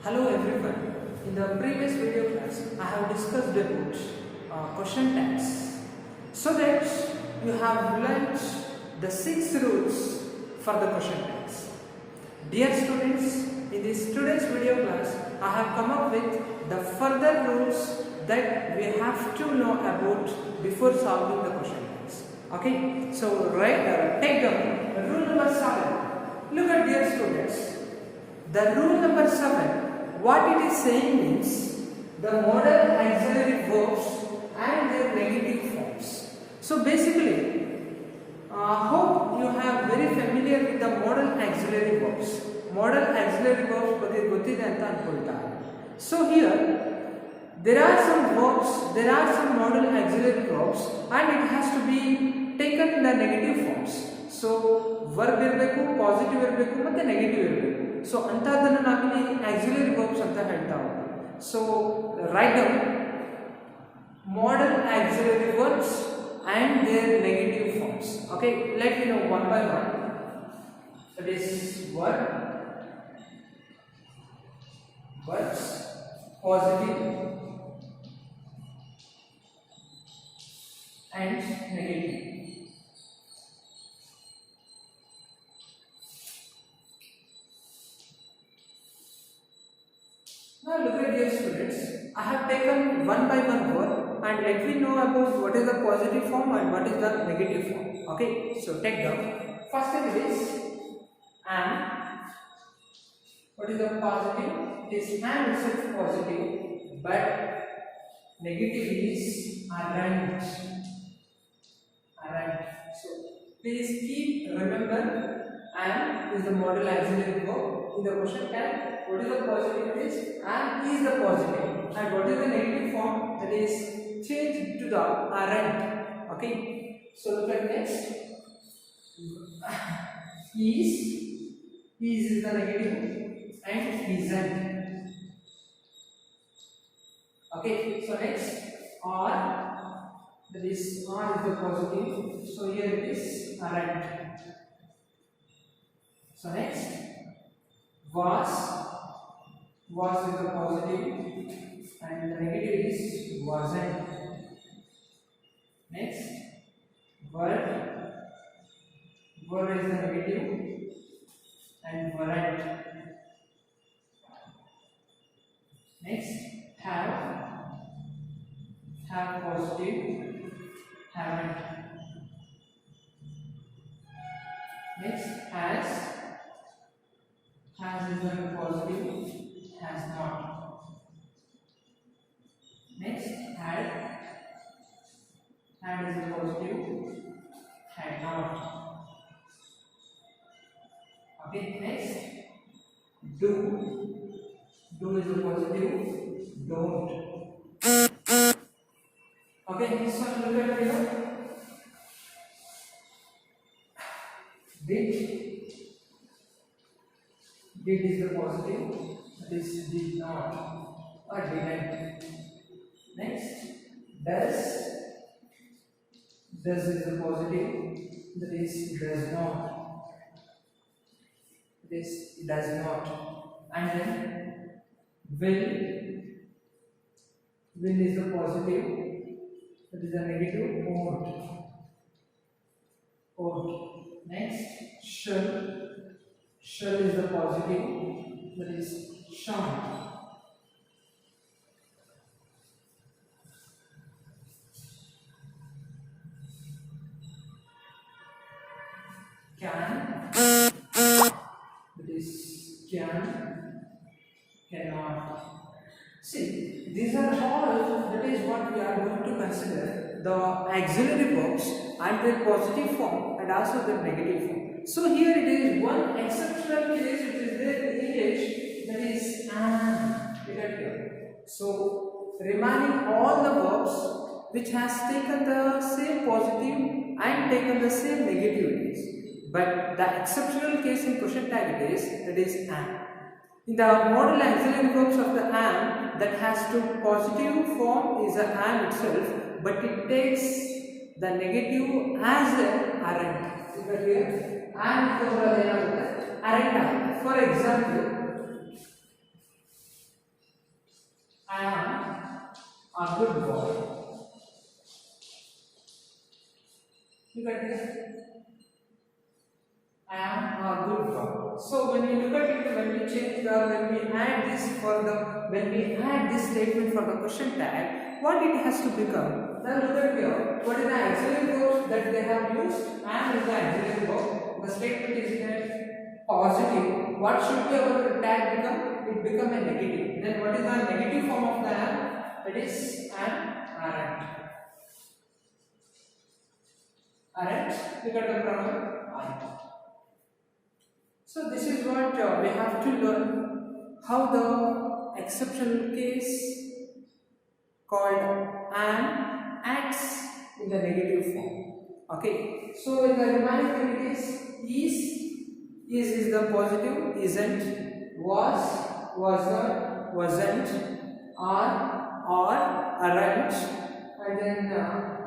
Hello everyone. In the previous video class, I have discussed about question tags, so that you have learnt the 6 rules for the question tags. Dear students, in this today's video class, I have come up with the further rules that we have to know about before solving the question tags. Okay, so take down rule number 7. Look at, dear students, the rule number 7. What it is saying means the modal auxiliary verbs and their negative forms. So basically, hope you have very familiar with the modal auxiliary verbs. Modal auxiliary verbs ಬಗ್ಗೆ ಗೊತ್ತಿದೆ ಅಂತ ಅನ್ಕೊಳ್ತಾರೆ. So here there are some verbs, there are some modal auxiliary verbs and it has to be taken in the negative forms. So verb ಇರಬೇಕು, positive ಇರಬೇಕು ಮತ್ತೆ negative ಇರಬೇಕು. So ಅಂತದನ್ನು ನಾವಿಲ್ಲಿ auxiliary verbs ಅಂತ ಹೇಳ್ತಾ ಹೋಗ್ತೀವಿ. So write down modal auxiliary verbs and their negative forms. Okay, let me know one by one. That is verb, verbs, positive and negative. Now look at, dear students, I have taken one by one verb and let me know about what is the positive form and what is the negative form. Okay, so take down. First thing is and. What is the positive? It is and itself positive, but negative is aren't. So please keep remember and is the modal auxiliary verb in the question tag. What is the positive? It is and is the positive, and what is the negative form? That is changed to the aren't. Okay, so look at next. Is the negative and isn't. Okay, so next are, that is are is the positive, so here it is aren't. So next was is the positive and the negative is wasn't. Next were is the negative and weren't. Next have positive, haven't. Next has is the positive, has not. Next had is the positive, had not. Okay, next do is the positive, don't. Okay, this one look at here. Did is the positive, this did not or didn't. Next does is the positive, that is does not. This does not. And then will is the positive, that is the negative, won't. Next shall is the positive, that is shan't. Can, that is can, cannot. See, these are all, that is what we are going to consider the auxiliary verbs and their positive form and also their negative form. So here it is one exceptional case which is there in English, that is and. Look at here. So remaining all the verbs which has taken the same positive and taken the same negativities, but the exceptional case in question tag it is, that is and. In the modal auxiliary verbs of the and, that has to positive form is the and itself, but it takes the negative as an aren't. Look at here. And aren't. For example, here? I am a good girl. So when we look at it, when we change the, when we add this for the, when we add this statement for the question tag, what it has to become? Now look at here. What is the auxiliary verb that they have used? And is the auxiliary verb. The statement is in a positive. What should be our tag become? It become a negative. Then what is the negative form of the am? That is an aren't. Aren't. Look at the pronoun aren't. So this is what we have to learn, how the exceptional case called an acts in the negative form. Okay. So in the remaining thing it is the positive, isn't, was, wasn't, are, aren't, and then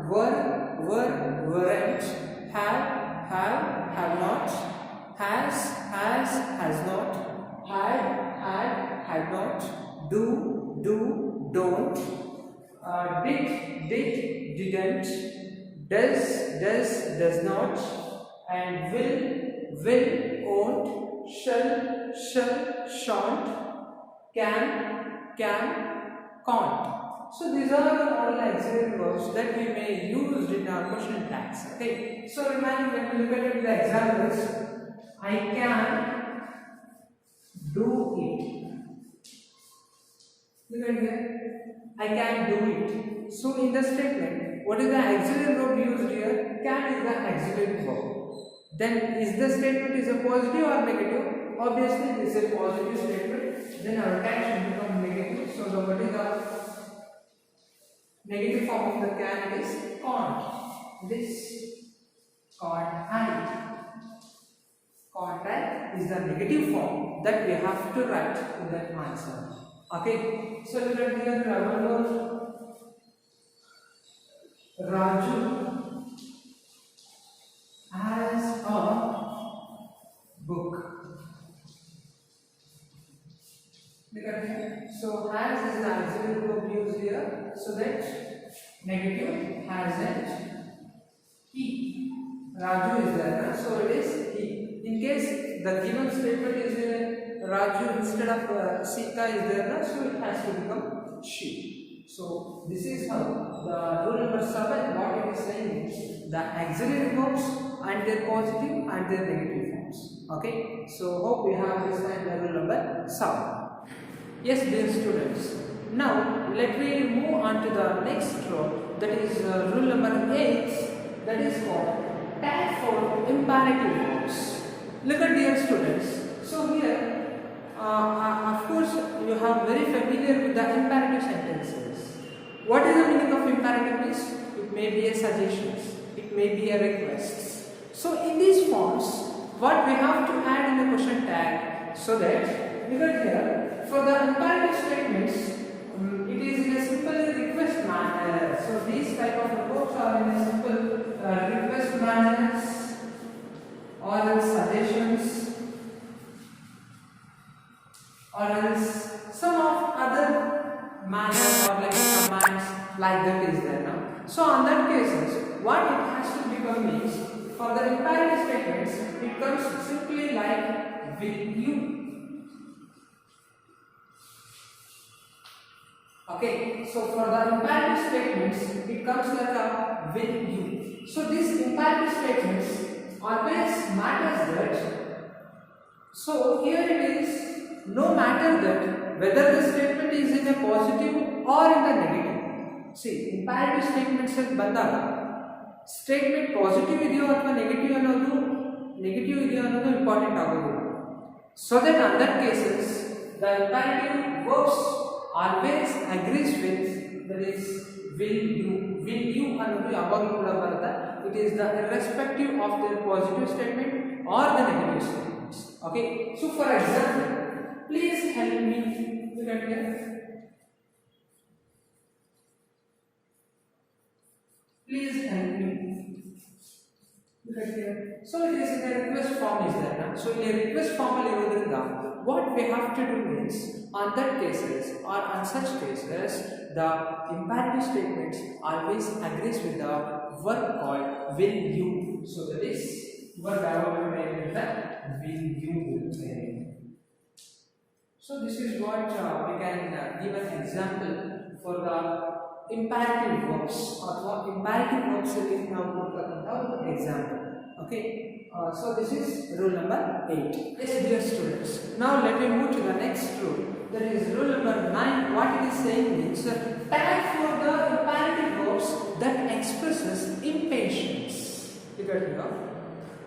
were, weren't, have not, has not, had not, do, don't, did, didn't, does not, and will, won't, shall, shan't, can, can't. So these are all auxiliary verbs that we may use in our question tags. Okay. So remaining, when we look at the examples, I can do it. Look at here. I can do it. So in the statement, what is the auxiliary verb used here? Can is the auxiliary verb. Then is the statement is a positive or negative? Obviously this is a positive statement. Then our tag should become negative. So the what is the negative form of the can is can't. This can't. Contact is the negative form that we have to write in that answer. Okay. So look at here. Raju has a book. Look at here. So has is the auxiliary verb used here. So that negative hasn't. He. Raju is there. So it is he. In case the given statement is Raju instead of Sita is there, so it has to become she. So this is how the rule number 7, what it is saying is the auxiliary verbs and their positive and their negative forms. Okay. So hope we have this time the rule number 7. Yes, dear students. Now let me move on to the next rule, that is rule number 8, that is called tag for imperative verbs. Look at dear students. So here, of course, you have very familiar with the imperative sentences. What is the meaning of imperative is? It may be a suggestions, it may be a request. So in these forms, what we have to add in the question tag, so that look at here, for the imperative statements, it is in a simple request manner. So these type of verbs are in a simple request manners, or else suggestions, or else some of other manners or like commands like that is there now. So on that cases, what it has to become means, for the imperative statements, it comes simply like will you. Okay, so for the imperative statements, it comes like a will you. So these imperative statements always matters that, so here it is no matter that whether the statement is in a positive or in the negative. See, imperative statements have bandaga statement positive ideo athwa negative annodu important agodu. So that in that cases the imperative verbs always agrees with, that is will you annodu yavaglu kuda barata. It is the irrespective of their positive statement or the negative statements. Okay. So for example, please help me. Look at here. Please help me. Look at here. So it is in a request form is there. Na? So in a request form, what we have to do is, on that cases or on such cases, the imperative statements always agrees with the verb called will you. So that is verb will you. So this is what we can give an example for the imperative verbs or imperative verbs in our example. Okay. So this is rule number 8. Yes, dear students. Now let me move to the next rule. That is rule number 9. What it is saying means tag for the imperative verbs that expresses impatience. You got it now?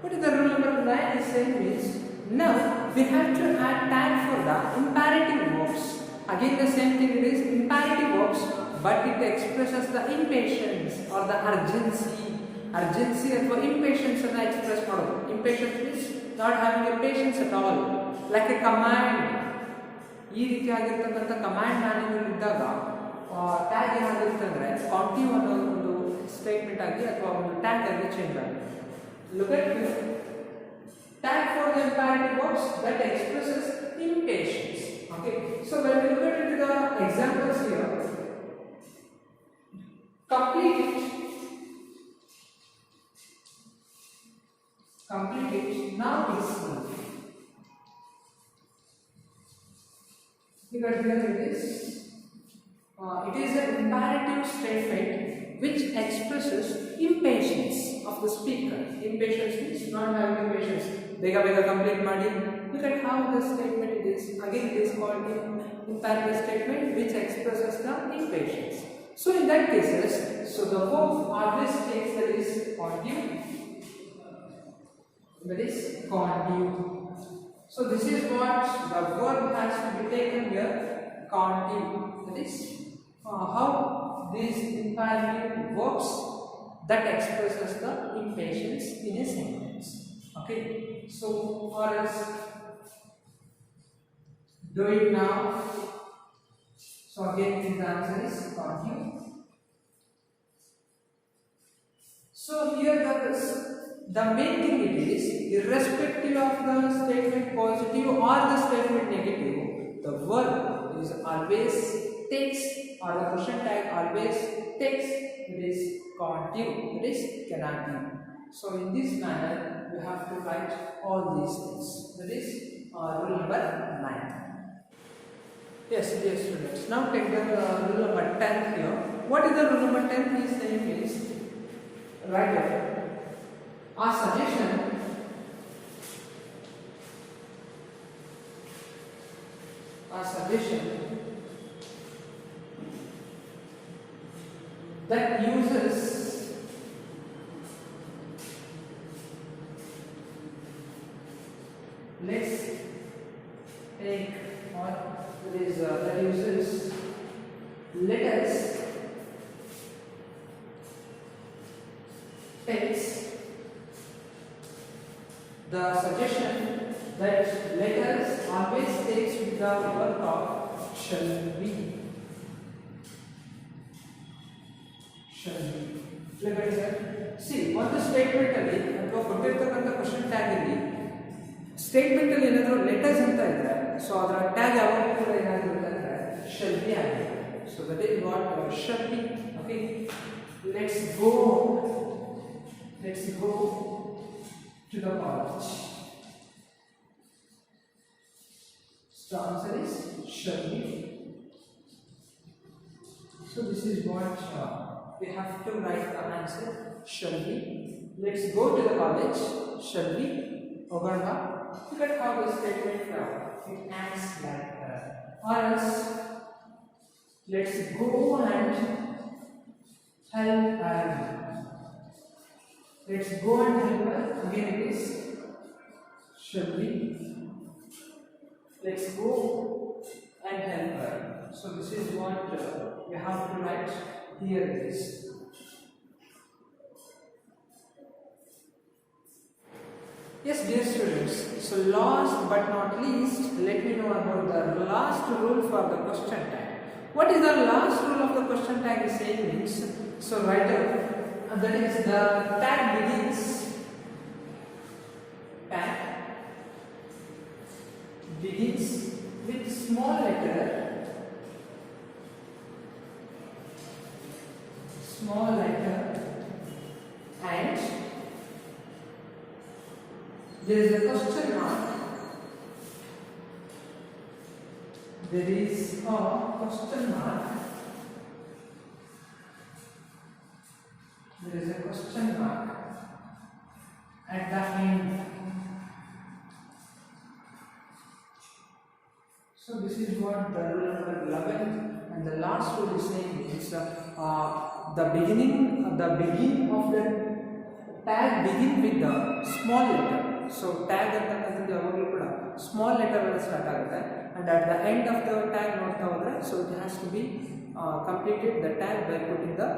What is the rule number 9 is saying means now we have to add tag for the imperative verbs. Again the same thing, it is imperative verbs, but it expresses the impatience or the urgency. Urgency or impatience and express model. Impatience means not having a patience at all. Like a command. ಈ ರೀತಿಯಾಗಿರ್ತಕ್ಕಂಥ command manual ಇದ್ದಾಗ tag ಏನಾಗಿರುತ್ತೆ ಅಂದರೆ ಕಾಂಟಿವ್ ಅನ್ನೋ ಒಂದು statement ಆಗಿ ಅಥವಾ ಒಂದು ಟ್ಯಾಗ್ ಆಗಿ ಚೇಂಜ್ ಆಗುತ್ತೆ. Look at here. Tag for the imperative verbs that expresses impatience. Okay. So when we look at the examples here, complete it. Now is because here it is an imperative statement which expresses impatience of the speaker. Impatience means not having patience. Bega complete madi. Look at how the statement it is. Again it is called imperative statement which expresses the impatience. So in that cases, so the verb always takes that is continue. That is continue. So this is what the verb has to be taken here, continue. That is how these imperative verbs that expresses the impatience in a sentence. Okay. So for us, do it now. So again the answer is continue. So here the main thing it is, irrespective of the statement positive or the statement negative, the verb is always takes or the question tag always takes it is continue, it is cannot be. So in this manner we have to write all these things. That is rule number 9. Yes, dear students. Now take the rule number 10 here. What is the rule number 10? Please name is right here. A suggestion that uses let's take or that uses letters text. The suggestion that letters always takes with the verb of shall be. Look at that. See, what the statement alli ಅಥವಾ ಕೊಟ್ಟಿರ್ತಕ್ಕಂಥ question tag ಅಲ್ಲಿ statement ಅಲ್ಲಿ ಏನಾದರೂ letters ಅಂತ ಇದ್ರೆ so ಅದರ tag ಯಾವಾಗ ಕೂಡ ಏನಾಗಿರುತ್ತೆ ಅಂದ್ರೆ shall be ಆಗಿರುತ್ತೆ. So that is what shall be. Okay. Let's go to the college. So the answer is shall be. So this is what we have to write the answer shall be. Let's go to the college shall be. Look at how the statement it acts like that. Or else let's go and help her. Let's go and help her. Again it is shall be. Let's go and help her. So this is what we have to write here. It is. Yes, dear students. So last but not least, let me know about the last rule for the question tag. What is the last rule of the question tag is saying means, so write down. That is the tag begins with small letter there is a question mark. There is a question mark. There is a question mark at the end. So this is what the rule number 11, and the last rule is saying is the beginning of the tag begin with the small letter. So tag ಅಂತಕ್ಕಂಥದ್ದು ಯಾವಾಗಲೂ ಕೂಡ small letter ಅಲ್ಲಿ start ಆಗುತ್ತೆ, and at the end of the tag ನೋಡ್ತಾ ಹೋದ್ರೆ, so it has to be completed the tag by putting the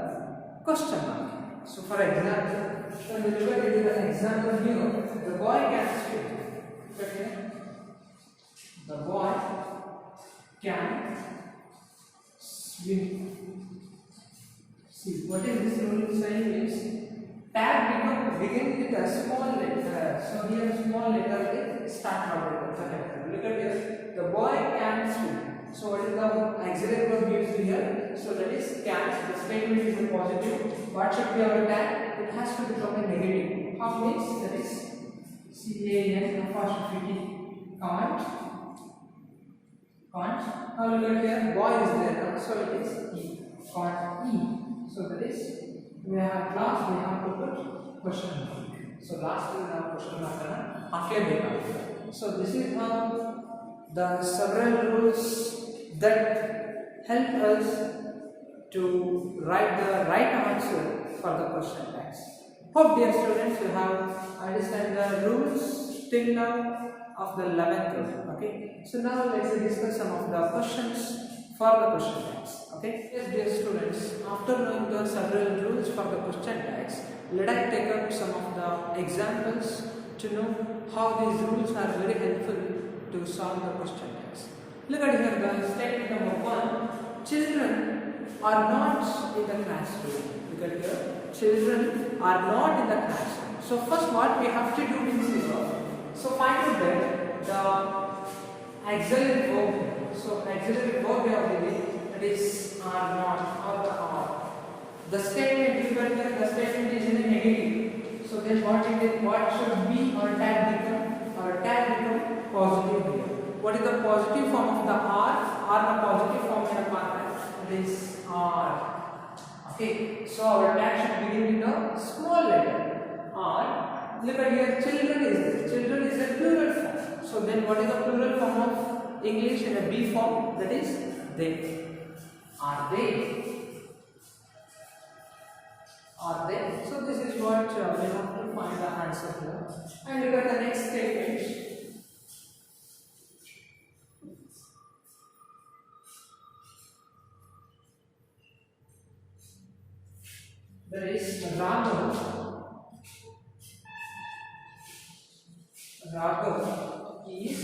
question mark. So for example, when we look at the example here, the boy can swim. Okay, the boy can swim. See, what is this rule saying is tag begin with a small letter. So here small letter is start operator. Look at here, the boy can swim. So what is the auxiliary verb used here? So that is can. The statement is a positive. What should be our tag? It has to become a negative. How means that is CAN apostrophe can't. Now look at here, boy is there, so it is E. Can't E. So that is, we have class, we have to put question mark. So last we have question mark after data. So this is how the several rules that help us to write the right answer for the question tags. Hope dear students you have understand the rules till now of the 11th rule. Okay, so now let's discuss some of the questions for the question tags. Okay, yes dear students, after knowing the several rules for the question tags, let us take up some of the examples to know how these rules are very helpful to solve the question tags. Look at here the statement number 1, children are not in the classroom. Look at here, children are not in the classroom. So first what we have to do is so find out that the auxiliary verb. So auxiliary verb we have given, that is are not or the are. The statement given here, the statement is in a negative. So then what should be our tag become? Our tag become positive here. What is the positive form of the are? Are the positive form in a pattern? It is are. Okay, so our tag should begin with a small letter are. Look at here, children is there. Children is a plural form. So then what is the plural form of English in a B form? That is they. Are they? Are they? So this is what we have to find the answer here. And look at the next statement. There is Raghav is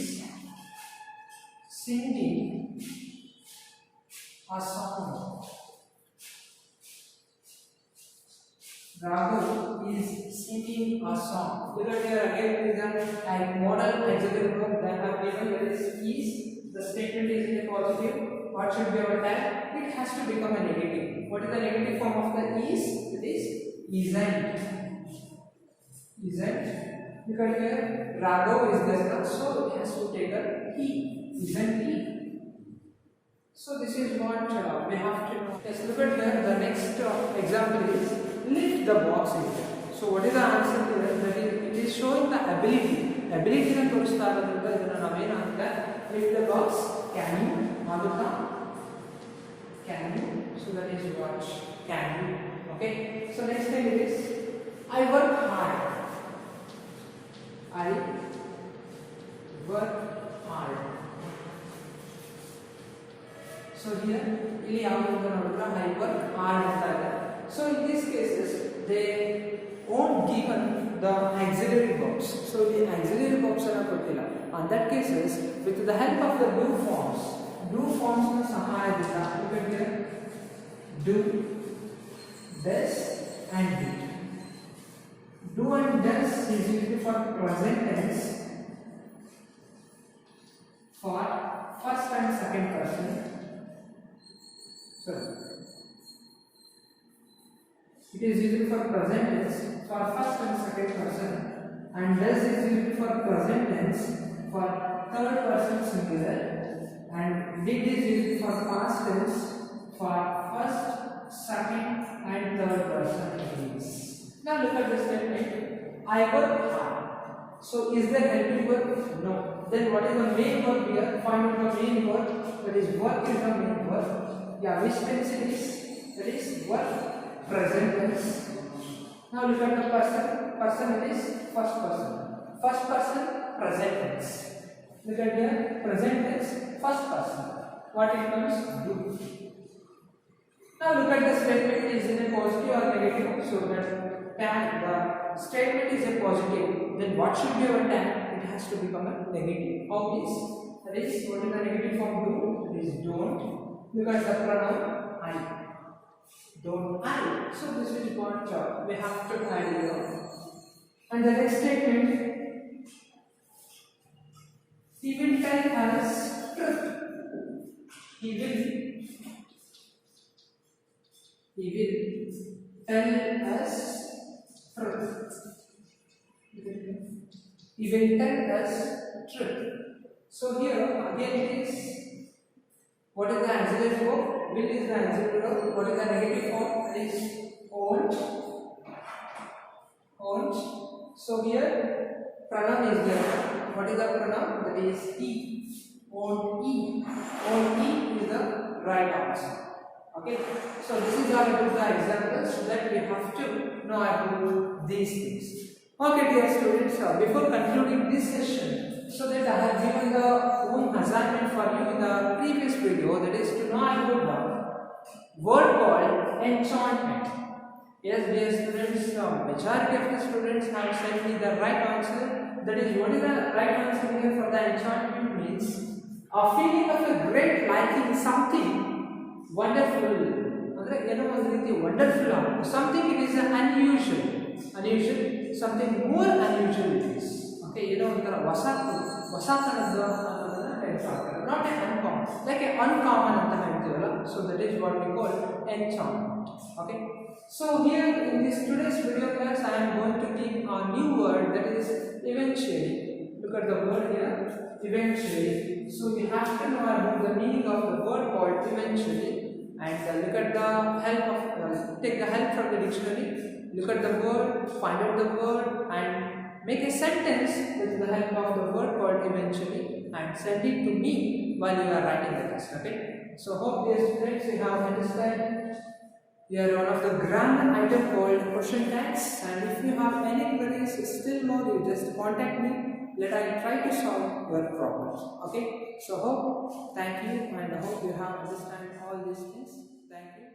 singing a song. Raghav is singing a song. Look at here again, is a model auxiliary verb that have given, that is. The statement is in a positive. What should be our tag? It has to become a negative. What is the negative form of the is? It is isn't. Look at here, Raghav is there, so it has to take a he. Isn't he? So this is what we have to know. Yes, look at here, the next example is lift the box here. So what is the answer to that? It is showing the ability. Ability na ತೋರಿಸ್ತಾ ಇರೋದ್ರಿಂದ ಇದನ್ನ ನಾವೇನು ಅಂತ lift the box. Can you? Maduka? Can you? So that is what can you. Okay. So next thing it is I work hard. I work hard. So here, I work hard. So in these cases, they won't given the auxiliary verbs. So the auxiliary verbs are not. On that cases, with the help of the do forms na sahayadita. Look at here, do, does, and did. Do and does is used for present tense for first and second person. So it is used for present tense for first and second person, and does is used for for present tense for third person singular, and did is used for past tense for first, second, and third person tense. Now look at the statement. I work hard. So is there helping verb? No. Then what is the main verb here? Find out the main verb. That is work is the main verb. Yeah, which tense it is? That is work, present tense. Now look at the person. Person it is first person. First person, present tense. Look at here, present tense, first person. What it comes? Do. Now look at the statement. Is it a positive or negative? So that the statement is a positive. Then what should be our tag? It has to become a negative. How is? That is, what is the negative form do? That is don't. Look at the pronoun I. Don't I. So this is what we have to add here. And the next statement, he will tell us truth. He will tell us truth. He will tell us truth. So here again it is, what is the auxiliary verb? Will is the auxiliary verb. What is the negative form? That is won't. So here pronoun is there. What is the pronoun? That is he. Won't he. Won't he is the right answer. Okay. So this is all about the examples, so that we have to know about these things. Okay, dear students, before concluding this session, so that I have given the home assignment for you in the previous video, that is to know about one word called enchantment. Yes, dear students, majority of the students have sent me the right answer. That is, what is the right answer here for the enchantment means a feeling of a great liking something wonderful. Wonderful, something it is unusual, something more unusual it is. Okay, not an uncommon, like an uncommon. So that is what we call enchantment. Okay. So here in this today's video class, I am going to give a new word, that is eventually. Look at the word here, eventually. So you have to know about the meaning of the word called eventually. And look at the help of, take the help from the dictionary, look at the word, find out the word, and make a sentence with the help of the word called eventually, and send it to me while you are writing the test. Okay. So hope dear students you have understood. Here one of the grammar item called question tags, and if you have any queries still more, you just contact me. Let I try to solve your problems. Okay. So hope, thank you, and I hope you have understood all these things. Thank you.